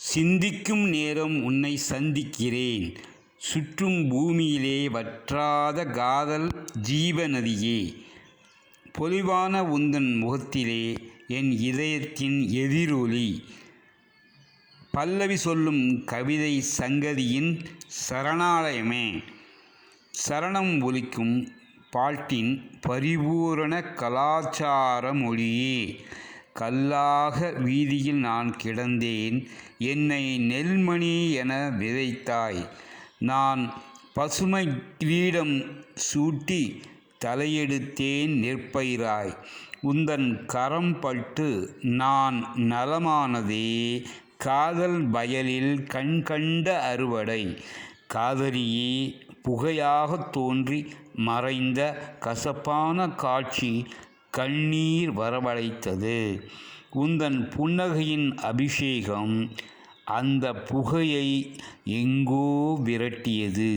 சிந்திக்கும் நேரம் உன்னை சந்திக்கிறேன். சுற்றும் பூமியிலே வற்றாத காதல் ஜீவநதியே, பொலிவான உந்தன் முகத்திலே என் இதயத்தின் எதிரொலி. பல்லவி சொல்லும் கவிதை சங்கதியின் சரணாலயமே, சரணம் ஒலிக்கும் பாட்டின் பரிபூரண கலாச்சார மொழியே. கல்லாக வீதியில் நான் கிடந்தேன், என்னை நெல்மணி என விதைத்தாய். நான் பசுமை கிரீடம் சூட்டி தலையெடுத்தேன் நெற்பயிராய். உந்தன் கரம் பட்டு நான் நலமானதே, காதல் வயலில் கண்கண்ட அறுவடை. காதலியே, புகையாக தோன்றி மறைந்த கசப்பான காட்சி கண்ணீர் வரவழைத்தது. உந்தன் புன்னகையின் அபிஷேகம் அந்த புகையை எங்கோ விரட்டியது.